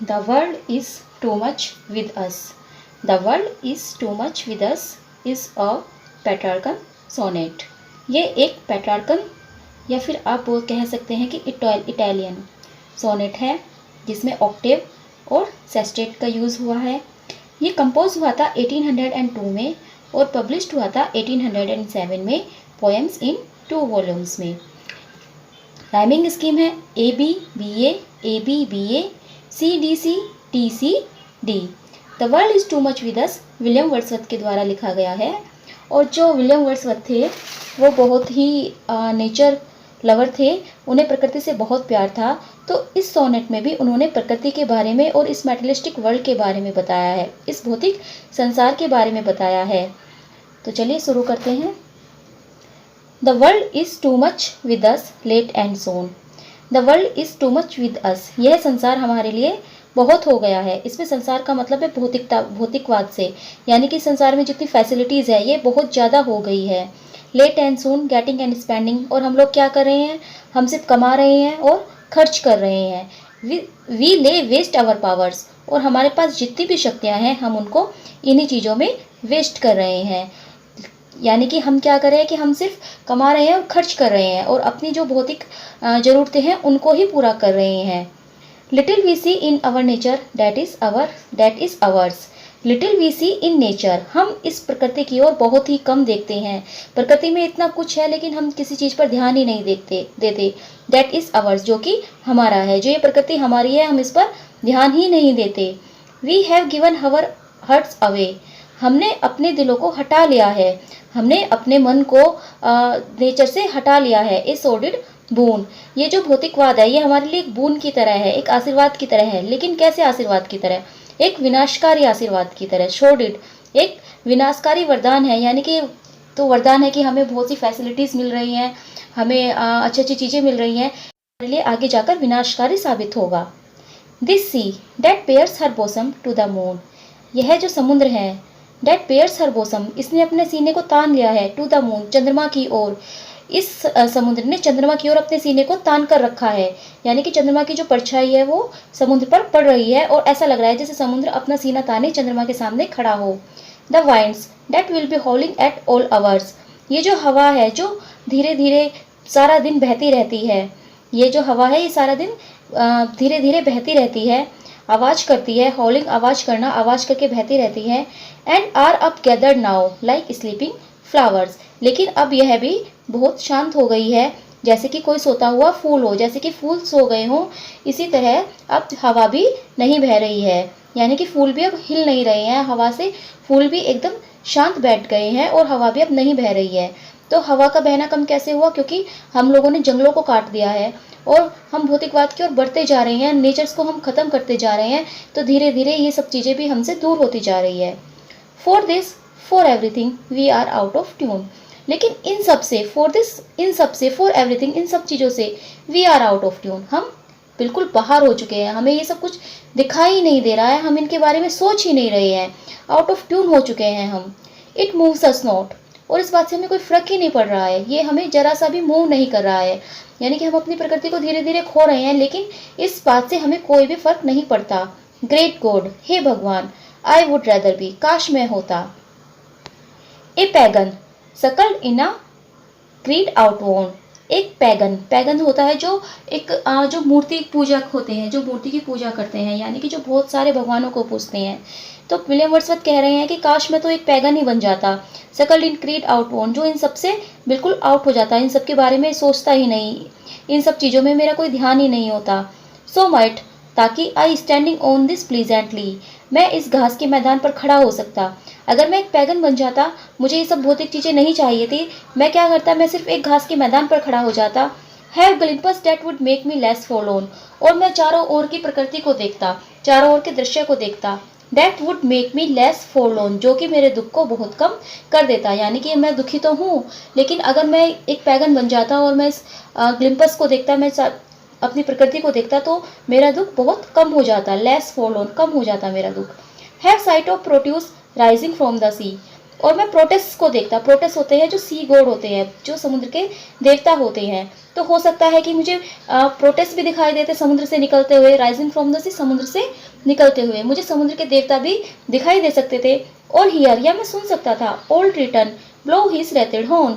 The world is too much with us. The world is too much with us is a Petrarchan sonnet. ये एक Petrarchan या फिर आप वो कह सकते हैं कि इटालियन सोनेट है जिसमें ऑक्टेव और सेस्टेट का यूज़ हुआ है। ये कंपोज हुआ था 1802 में और पब्लिश्ड हुआ था 1807 में पोएम्स इन 2 वॉल्यूम्स में। राइमिंग स्कीम है A B B A C D C T C D. The world is too much with us William Wordsworth के द्वारा लिखा गया है। और जो विलियम वर्ड्सवर्थ थे वो बहुत ही नेचर लवर थे, उन्हें प्रकृति से बहुत प्यार था। तो इस सोनेट में भी उन्होंने प्रकृति के बारे में और इस मेटेरियलिस्टिक वर्ल्ड के बारे में बताया है, इस भौतिक संसार के बारे में बताया है। तो चलिए शुरू करते हैं। The world is too much with us late and soon. The world is too much with us, यह संसार हमारे लिए बहुत हो गया है। इसमें संसार का मतलब है भौतिकता, भौतिकवाद से, यानी कि संसार में जितनी फैसिलिटीज़ है ये बहुत ज़्यादा हो गई है। Late and soon, getting and spending, और हम लोग क्या कर रहे हैं, हम सिर्फ कमा रहे हैं और खर्च कर रहे हैं। वी ले वेस्ट आवर पावर्स, और हमारे पास जितनी भी शक्तियाँ हैं हम उनको इन्हीं चीज़ों में वेस्ट कर रहे हैं। यानी कि हम क्या कर रहे हैं कि हम सिर्फ कमा रहे हैं और खर्च कर रहे हैं और अपनी जो भौतिक ज़रूरतें हैं उनको ही पूरा कर रहे हैं। Little we see in our nature that is ours. Little we see in nature, हम इस प्रकृति की ओर बहुत ही कम देखते हैं। प्रकृति में इतना कुछ है लेकिन हम किसी चीज़ पर ध्यान ही नहीं देते। दैट इज़ आवर्स, जो कि हमारा है, जो ये प्रकृति हमारी है, हम इस पर ध्यान ही नहीं देते। We have given our hearts away, हमने अपने दिलों को हटा लिया है, हमने अपने मन को नेचर से हटा लिया है। ए सोर्डिड बून, ये जो भौतिकवाद है ये हमारे लिए एक बून की तरह है, एक आशीर्वाद की तरह है। लेकिन कैसे आशीर्वाद की तरह, एक विनाशकारी आशीर्वाद की तरह। शोर्डिड, एक विनाशकारी वरदान है, यानी कि तो वरदान है कि हमें बहुत सी फैसिलिटीज़ मिल रही हैं, हमें अच्छी अच्छी चीज़ें मिल रही हैं, हमारे लिए आगे जाकर विनाशकारी साबित होगा। This sea that bares her bosom to the moon, यह जो समुद्र है, डेट पेयर्स हर बोसम, इसने अपने सीने को तान लिया है, टू द मून, चंद्रमा की ओर। इस समुद्र ने चंद्रमा की ओर अपने सीने को तान कर रखा है, यानी कि चंद्रमा की जो परछाई है वो समुद्र पर पड़ रही है और ऐसा लग रहा है जैसे समुद्र अपना सीना ताने चंद्रमा के सामने खड़ा हो। The winds that will be howling at all hours, ये जो हवा है जो धीरे धीरे सारा दिन बहती रहती है, ये जो हवा है ये सारा दिन धीरे धीरे बहती रहती है, आवाज़ करती है। हॉलिंग, आवाज़ करना, आवाज़ करके बहती रहती है। And are up gathered now like sleeping flowers, लेकिन अब यह भी बहुत शांत हो गई है जैसे कि कोई सोता हुआ फूल हो, जैसे कि फूल सो गए हों, इसी तरह अब हवा भी नहीं बह रही है, यानी कि फूल भी अब हिल नहीं रहे हैं हवा से, फूल भी एकदम शांत बैठ गए हैं और हवा भी अब नहीं बह रही है। तो हवा का बहना कम कैसे हुआ, क्योंकि हम लोगों ने जंगलों को काट दिया है और हम भौतिकवाद की ओर बढ़ते जा रहे हैं, नेचर्स को हम ख़त्म करते जा रहे हैं, तो धीरे धीरे ये सब चीज़ें भी हमसे दूर होती जा रही है। For this for everything we are out of tune, लेकिन इन सब से, फॉर एवरीथिंग, इन सब चीज़ों से we are out of tune, हम बिल्कुल बाहर हो चुके हैं, हमें ये सब कुछ दिखाई नहीं दे रहा है, हम इनके बारे में सोच ही नहीं रहे हैं, आउट ऑफ ट्यून हो चुके हैं हम। इट मूव्स अस नॉट, और इस बात से हमें कोई फ़र्क ही नहीं पड़ रहा है, ये हमें जरा सा भी मूव नहीं कर रहा है, यानी कि हम अपनी प्रकृति को धीरे धीरे खो रहे हैं, लेकिन इस बात से हमें कोई भी फ़र्क नहीं पड़ता। ग्रेट गॉड, हे भगवान, आई वुड रैदर बी, काश मैं होता। ए पैगन सकल्ड इन अ क्रीड आउटवॉन, एक पैगन होता है जो एक जो मूर्ति पूजक होते हैं, जो मूर्ति की पूजा करते हैं, यानी कि जो बहुत सारे भगवानों को पूजते हैं। तो विलियम वर्ड्सवर्थ कह रहे हैं कि काश मैं तो एक पैगन ही बन जाता, सकल्ड इन क्रीड आउटवॉन, जो इन सब से बिल्कुल आउट हो जाता, इन सब के बारे में सोचता ही नहीं, इन सब चीज़ों में मेरा कोई ध्यान ही नहीं होता। सो माइट, ताकि आई स्टैंडिंग ऑन दिस प्लीजेंटली, मैं इस घास के मैदान पर खड़ा हो सकता। अगर मैं एक पैगन बन जाता, मुझे ये सब भौतिक चीज़ें नहीं चाहिए थी, मैं क्या करता, मैं सिर्फ एक घास के मैदान पर खड़ा हो जाता। Have glimpses that would make me less forlorn, और मैं चारों ओर की प्रकृति को देखता, चारों ओर के दृश्य को देखता। That would make me less forlorn, जो कि मेरे दुख को बहुत कम कर देता, यानी कि मैं दुखी तो हूँ, लेकिन अगर मैं एक पैगन बन जाता और मैं इस ग्लिम्पस को देखता, मैं अपनी प्रकृति को देखता, तो मेरा दुख बहुत कम हो जाता, लेस फॉरलॉर्न, कम हो जाता मेरा दुख। Have sight of Proteus rising from the sea, और मैं प्रोटेस को देखता। प्रोटेस होते हैं जो सी गॉड होते हैं, जो समुद्र के देवता होते हैं। तो हो सकता है कि मुझे प्रोटेस भी दिखाई देते समुद्र से निकलते हुए, राइजिंग फ्रॉम द सी, समुद्र से निकलते हुए मुझे समुद्र के देवता भी दिखाई दे सकते थे। और हियर, या मैं सुन सकता था, old Triton blow his rated horn.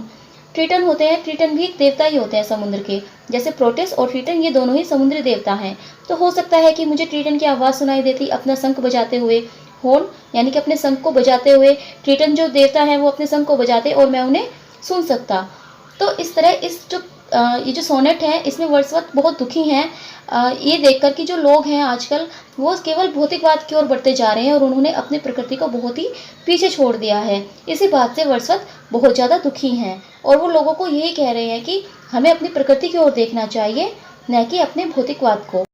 Triton होते हैं, ट्रिटन भी एक देवता ही होते हैं समुद्र के। जैसे प्रोटेस और ट्रिटन ये दोनों ही समुद्री देवता हैं। तो हो सकता है कि मुझे ट्रिटन की आवाज़ सुनाई देती अपना शंख बजाते हुए, हॉर्न यानी कि अपने शंख को बजाते हुए। ट्रिटन जो देवता हैं वो अपने शंख को बजाते और मैं उन्हें सुन सकता। तो इस तरह ये जो सोनेट है इसमें वर्ड्सवर्थ बहुत दुखी हैं ये देखकर कि जो लोग हैं आजकल वो केवल भौतिकवाद की ओर बढ़ते जा रहे हैं और उन्होंने अपनी प्रकृति को बहुत ही पीछे छोड़ दिया है। इसी बात से वर्ड्सवर्थ बहुत ज़्यादा दुखी हैं और वो लोगों को यही कह रहे हैं कि हमें अपनी प्रकृति की ओर देखना चाहिए, न कि अपने भौतिकवाद को।